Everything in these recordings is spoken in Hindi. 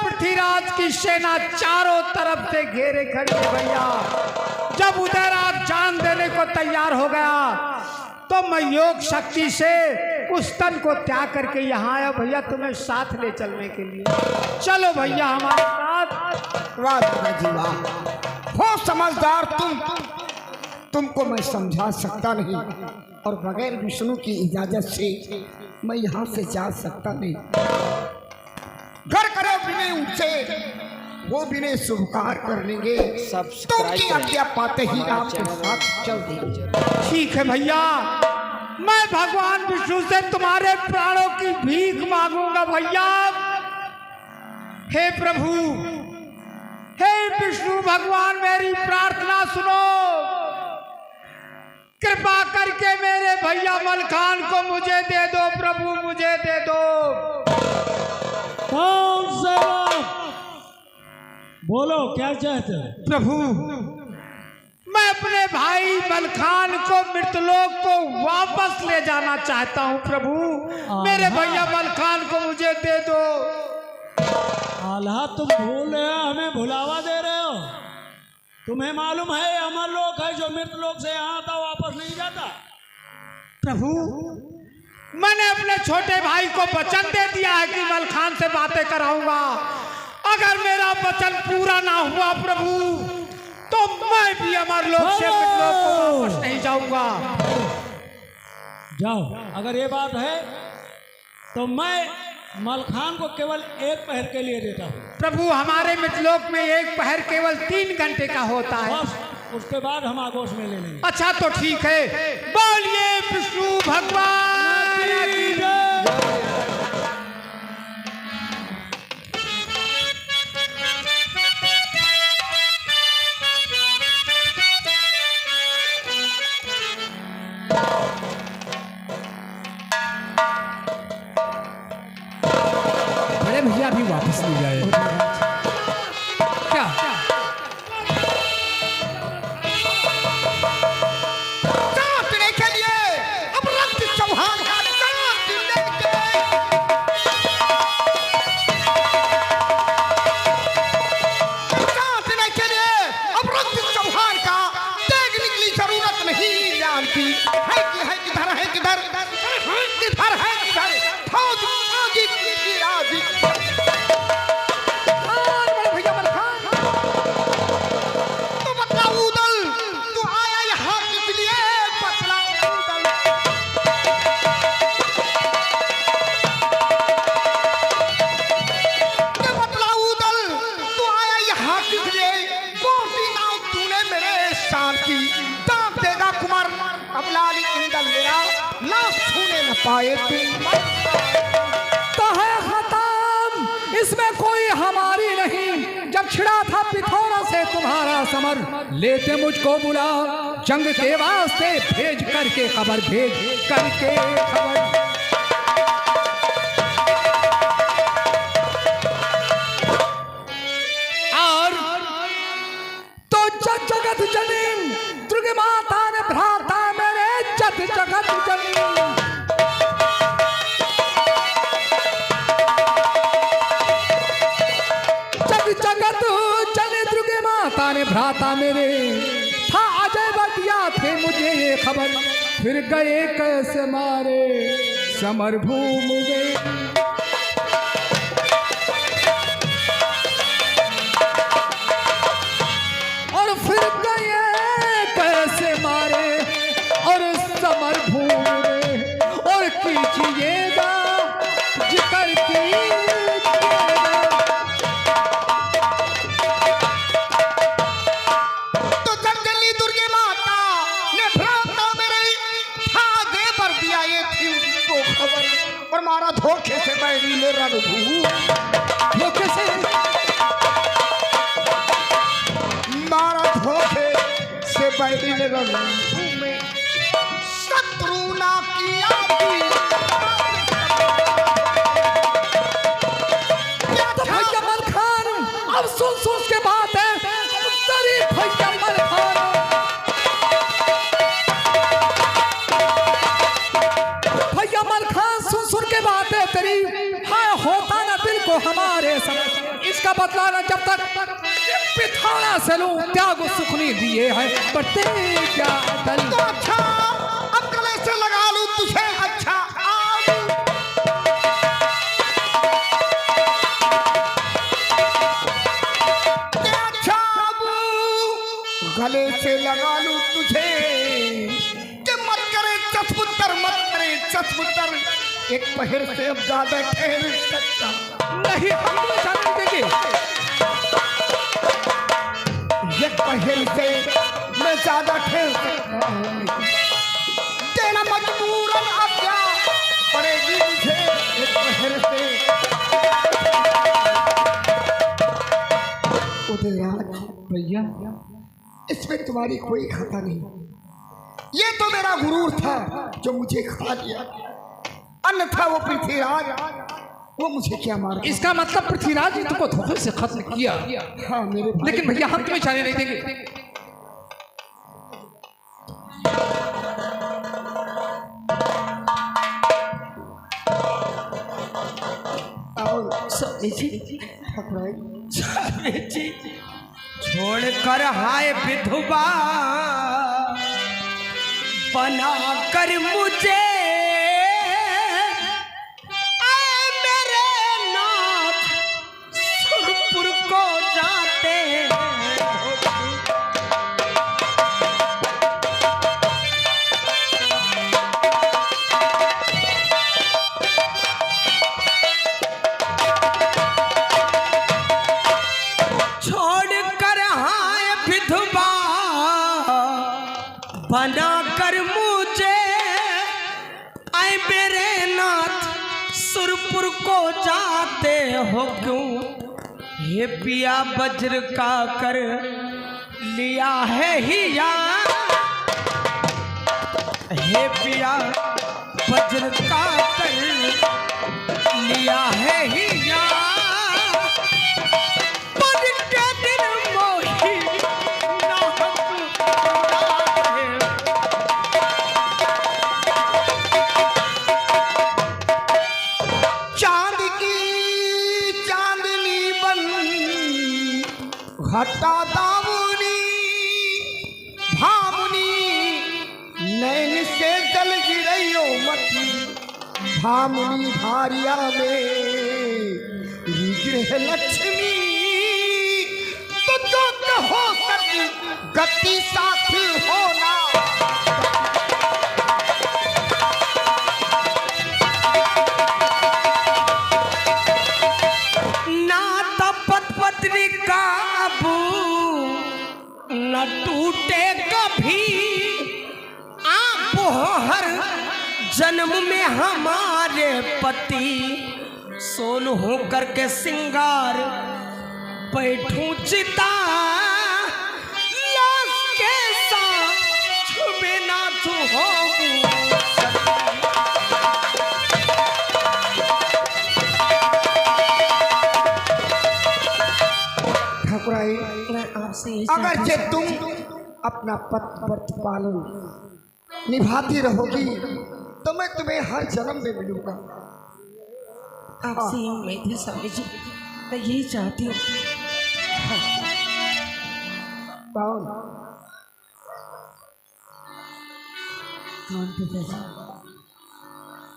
पृथ्वीराज की सेना चारों तरफ से घेरे खड़ी है भैया। जब उदयराज जान देने को तैयार हो गया तो मैं योग शक्ति से उस तन को त्याग करके यहाँ आया भैया, तुम्हें साथ ले चलने के लिए। चलो भैया हमारे साथ। वाह जी वाह, हो समझदार तुमको मैं समझा सकता नहीं, और बगैर विष्णु की इजाजत से मैं यहाँ से जा सकता नहीं। घर करो बिने ऊंचे, वो बिने शुभकार कर लेंगे। तुमकी आज्ञा पाते ही आपके साथ चल देंगे। ठीक है भैया, मैं भगवान विष्णु से तुम्हारे प्राणों की भीख मांगूंगा भैया। हे प्रभु, हे विष्णु भगवान, मेरी प्रार्थना सुनो। कृपा करके मेरे भैया मलखान को मुझे दे दो प्रभु, मुझे दे दो। कौन से बोलो क्या चाहते हो? प्रभु, मैं अपने भाई मलखान को मृतलोक को वापस ले जाना चाहता हूँ प्रभु। मेरे भैया मलखान को मुझे दे दो। आल्हा, तुम भूल रहे हो, हमें भुलावा दे रहे हो। तुम्हें मालूम है अमर लोक है जो मृत लोक से यहाँ आता वापस नहीं जाता। प्रभु, मैंने अपने छोटे भाई को वचन दे दिया है कि मलखान से बातें कराऊंगा। अगर मेरा वचन पूरा ना हुआ प्रभु, तो मैं भी अमर लोक से मृत लोक को वापस नहीं जाऊंगा। जाओ, अगर ये बात है तो मैं मलखान को केवल 1 पहर के लिए देता हूँ। प्रभु, हमारे मृतलोक में 1 पहर केवल 3 घंटे का होता है। बस उसके बाद हम आगोश में ले लेंगे। अच्छा तो ठीक है, बोलिए विष्णु भगवान की जय। बड़े भैया भी वापस नहीं गए क्या? चाटने के लिए अब रक्त चौहान का चाटने के लिए अब रक्त चौहान का देखने की जरूरत नहीं जानती है कि किधर है किधर किधर है किधर फौज आगे की राजी। भैया मलखान, तो पतला उदल तू आया यहाँ किस लिए? पतला उदल पतला उदल तू आया यहाँ किस लिए? गोपी नाव तूने मेरे शान की दाम देगा कुमार, अब लाली इंदल मेरा लाश छूने न पाए तू। तो है खत्म, इसमें कोई हमारी नहीं। जब छिड़ा था पिथौरा से तुम्हारा समर, लेते मुझको बुला जंग के वास्ते, भेज करके खबर, भेज करके खबर। और तो जगत जननी दुर्गे माता ने भ्राता मेरे जगत जननी। जगत चले दुर्गे माता ने भ्राता मेरे, था अजय बतिया थे मुझे ये खबर, फिर गए कैसे मारे समर भूमि में। और फिर गए कैसे मारे और समर भूमि में, और कीजिएगा जिक्र कीजिएगा। और मारा धोखे से बैरी ले रणभू, धोखे से मारा धोखे से बैरी ले रणभू में, शत्रु ना किया तो भैया मलखान, अब सुन के बात है तेरी भैया मलखान। भैया मलखान सुन के बात है तेरी, हाँ होता हमारे समय इसका बदला न जब तक पिथौरा से लूं त्याग सुख नहीं दिए हैं बरते क्या दल। तो अच्छा अब गले से लगा लूं तुझे अच्छा गले से लगा लूं तुझे कि मत करे चसपुतर मत करे चसपुतर एक पहर से अब ज्यादा ठहर सकता नहीं हम तो जाने देंगे एक पहर से मैं ज्यादा ठहर सकता हूं देना मजबूरन अब क्या पड़ेगी मुझे एक पहर से। उदयराज भैया इसमें तुम्हारी कोई खता नहीं, ये तो मेरा गुरूर था जो मुझे खा लिया, अन्यथा वो पृथ्वीराज वो मुझे क्या मार। इसका मतलब पृथ्वीराज जी तुमको धोखे से खत्म किया। हाँ मेरे भाई। लेकिन भैया हम तुम्हें जाने नहीं देंगे। छोड़कर हाय विधवा बना कर मुझे आए मेरे नाथ सुरपुर को जाते बना कर मुझे आए मेरे नाथ सुरपुर को जाते हो क्यों ये पिया वज्र का कर लिया है हिया हे पिया वज्र का कर लिया है हिया घटा दामुनी भामुनी नैन से जल गिरयो मती भामुनी भारिया में गिरह लक्ष्मी तो जो कहो सकी गति साथ होना ना तपत पत्नी का न टूटे कभी आप हर जन्म में हमारे पति सोन हो करके सिंगार बैठूं चिता लाश के साथ छुबे ना तू हो ठाकुराई अगर जे तुम अपना पद प्रतिपालन निभाती रहोगी तो मैं तुम्हें हर जन्म में मिलूंगा। आपसे उम्मीद है स्वामी जी, मैं यही चाहती हूँ। कौन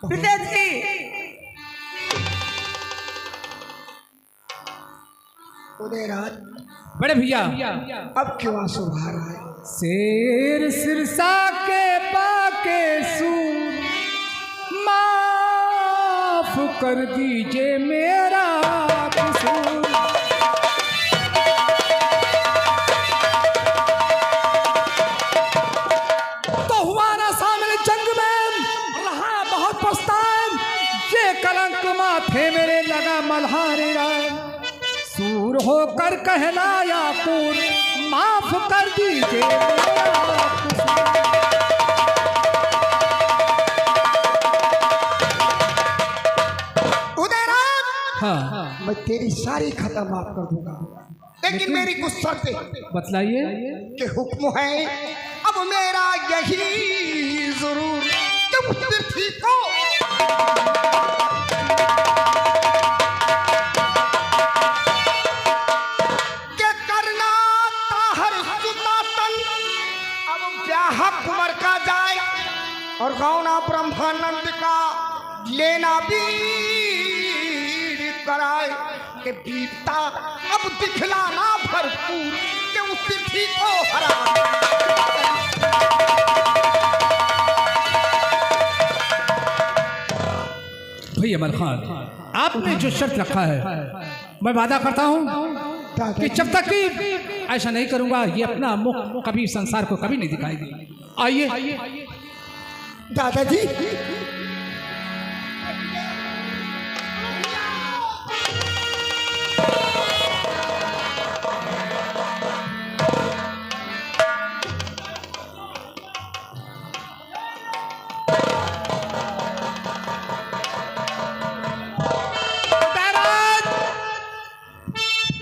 पिताजी उदयराज बड़े भैया अब क्यों आंसू बहा रहा है? शेर सिरसा के पाके सू माफ कर दीजिए मेरा कसूर। तो हुआ ना सामने जंग में रहा बहुत पछतान, ये कलंक माथे मेरे लगा मल्हारे राम सूर होकर कहलाया पूर माफ कर दीजिए उदयराज हाँ मैं तेरी सारी खता माफ कर दूंगा, लेकिन मेरी कुछ शर्तें बतलाइए। कि हुक्म है अब मेरा यही जरूर तुम पृथ्वी को ब्रह्मानंद का लेना वीर कराए के वीरता अब दिखलाना भरपूर के उस तिथि को हरा। भैया अमर खान, आपने जो शर्त रखा है मैं वादा करता हूँ कि जब तक कि ऐसा नहीं करूंगा ये अपना मुख कभी संसार को कभी नहीं दिखाएगी। आइए दादाजी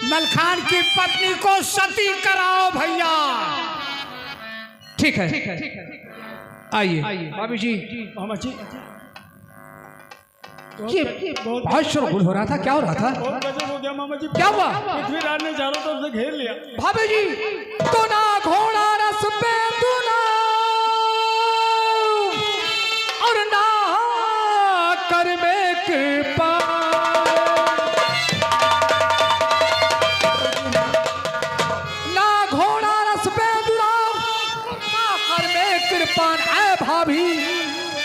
मलखान की पत्नी को सती कराओ भैया। ठीक है, आइए भाभी जी। मामा जी ये बहुत शोरगुल हो रहा था, क्या हो रहा था? बहुत गजब हो गया मामा जी। क्या हुआ? पृथ्वीराज ने चारों तरफ से घेर लिया। भाभी जी, तो ना घोड़ा रस पे तू ना और ना कर में कृपा, ना घोड़ा रस पे दुरा ना कर में कृपा। ऐ भाभी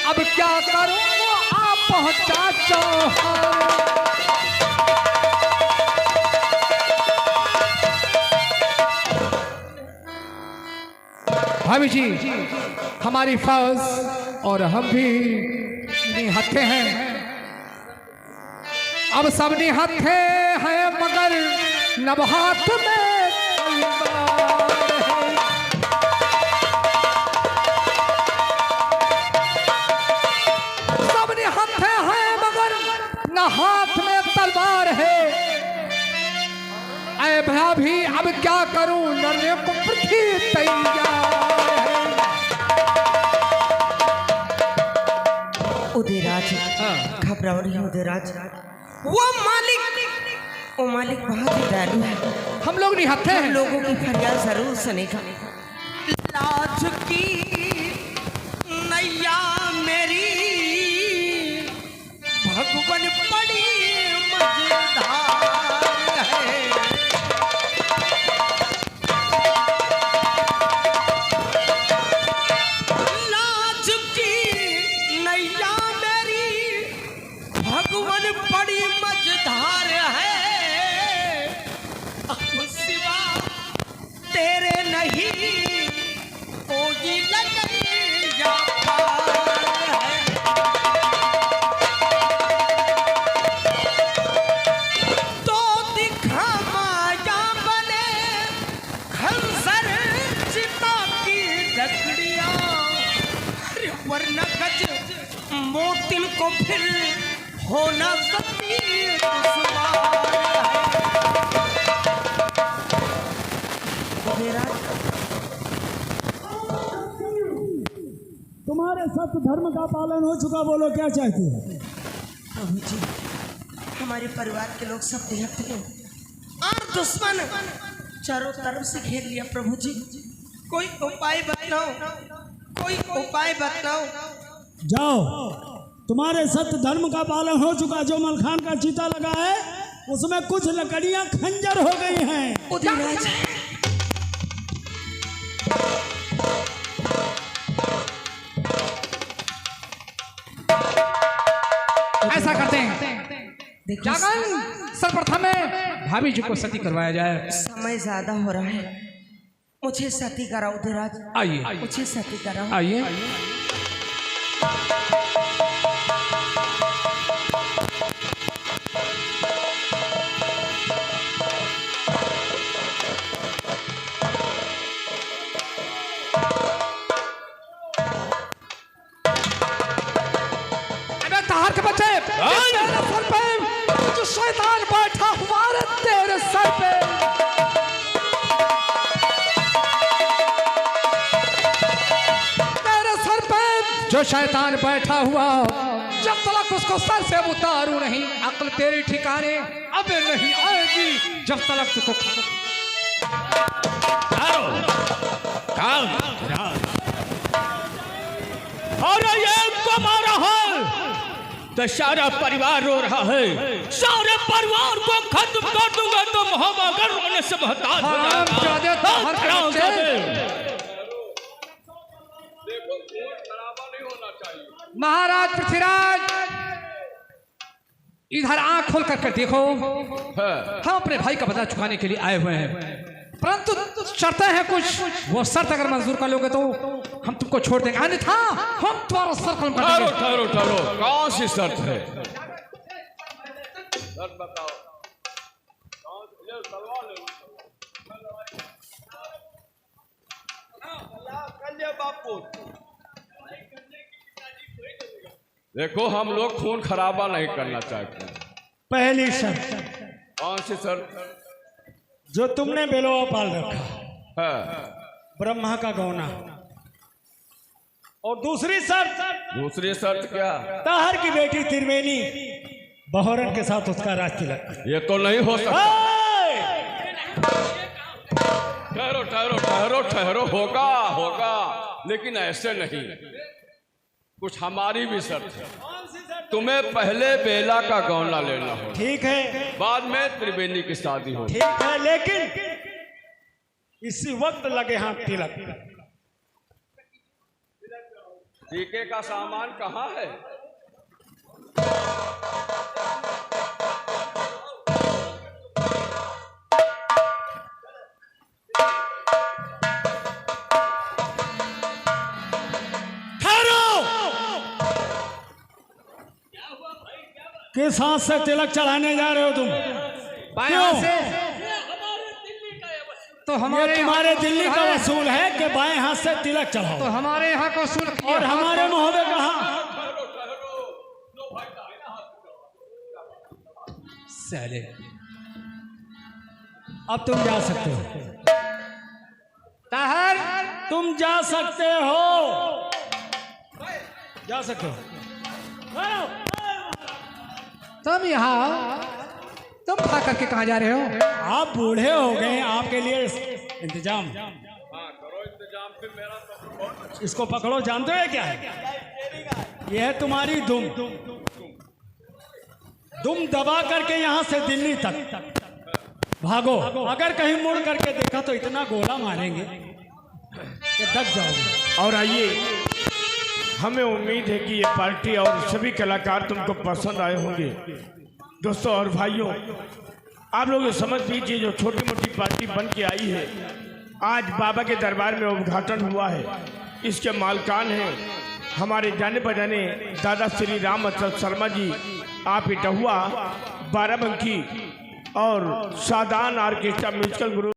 अब क्या करूं आप पहुंचा चौहान। भाभी जी हमारी फौज और हम भी निहत्थे हैं, अब सब निहत्थे हैं मगर नब हाथ में तलवार है। सब निहत्थे हैं मगर न हाथ में तलवार है। ऐ भाभी अब क्या करूं लड़ने को पृथ्वी तैयार। उदयराज घबराओ नहीं उदयराज, वो मालिक बहुत ही दयालु है, हम लोग निहत्थे हम हैं। लोगों की फरियाद जरूर सुनेगा। लाज की नैया मेरी भगवन बड़ी मजेदार है। लाज की नैया मेरी भगवन बड़ी मजेदार है। अब सिवा तेरे नहीं कोई लगैया पार है। तो दिखा माया बने खंजर चिता की लकड़ियां, अरे वरना गज मोतिन को फिर होना सकती दुश्मन है। तुम्हारे सत्य धर्म का पालन हो चुका, बोलो क्या चाहती है? प्रभु जी हमारे परिवार के लोग सब निहत्थे हैं और दुश्मन चारों तरफ से घेर लिया। प्रभु जी कोई उपाय बताओ, कोई उपाय बताओ। जाओ, तुम्हारे सत्य धर्म का पालन हो चुका। जो मलखान का चीता लगा है उसमें कुछ लकड़ियां खंजर हो गई हैं। उदयराज ऐसा करते हैं, देखो जागन सर्वप्रथम में भाभी जी को सती करवाया जाए। समय ज्यादा हो रहा है, मुझे सती कराओ उदयराज, आइए मुझे सती कराओ। आइए। अबे तार के बच्चे, तेरे सर पे जो शैतान बैठा हुआ है तेरे सर पे, तेरे सर पे जो शैतान बैठा हुआ, जब तक उसको सर से उतारू नहीं अक्ल तेरी ठिकाने अब नहीं आएगी। जब तक तुझको और एक को मारा है तो सारा परिवार रो रहा है। सारे परिवार को खत्म कर दूंगा तो मोहब्बत रोने से मोहताज हो जाएगा। महाराज पृथ्वीराज, इधर आंख खोल कर देखो। हम अपने भाई का बदला चुकाने के लिए आए हुए हैं, परंतु शर्तें हैं कुछ। वो शर्त अगर मंजूर कर लोगे तो हम तुमको छोड़ देंगे, अन्यथा हम तुम्हारा सर कलम कर देंगे। ठहरो ठहरो, कौन सी शर्त है? शर्त बताओ। देखो हम लोग खून खराबा नहीं करना चाहते। पहली शर्त, कौन सी शर्त? जो तुमने बेलोआ पाल रखा है, ब्रह्मा का गौना। और दूसरी शर्त, दूसरी शर्त क्या? ताहर की बेटी त्रिवेणी बहोरन के साथ उसका राज तिलक। ये तो नहीं हो सकता। ठहरो ठहरो ठहरो ठहरो, होगा होगा, लेकिन ऐसे नहीं। कुछ हमारी भी शर्त है। तुम्हें पहले बेला का गौना लेना हो, ठीक है, बाद में त्रिवेणी की शादी हो। ठीक है, लेकिन इसी वक्त लगे हाथ तिलक। टीके का सामान कहाँ है? किस हाथ से तिलक चढ़ाने जा रहे हो तुम? बाएं हाथ से। तो हमारे तुम्हारे दिल्ली का वसूल है कि बाएं हाथ से तिलक चढ़ाओ। तो हमारे यहाँ का वसूल किया। और हमारे महोदय कहाँ? साले, अब तुम जा सकते हो। ताहर, तुम जा सकते हो, जा सकते हो। तुम यहाँ तुम खा करके कहाँ जा रहे हो? आप बूढ़े हो गए, आपके लिए इंतजाम। इसको पकड़ो, जानते हो क्या है? यह है तुम्हारी दुम। दुम दबा करके यहाँ से दिल्ली तक भागो। अगर कहीं मुड़ करके देखा तो इतना गोला मारेंगे कि दब जाओगे। और आइए, हमें उम्मीद है कि ये पार्टी और सभी कलाकार तुमको पसंद आए होंगे। दोस्तों और भाइयों, आप लोग ये समझ लीजिए, जो छोटी मोटी पार्टी बन के आई है, आज बाबा के दरबार में उद्घाटन हुआ है। इसके मालकान हैं हमारे जाने पहचाने दादा श्री राम अचल शर्मा जी, आप इटहुआ, बाराबंकी और सादान आर्केस्ट्रा म्यूजिकल ग्रुप।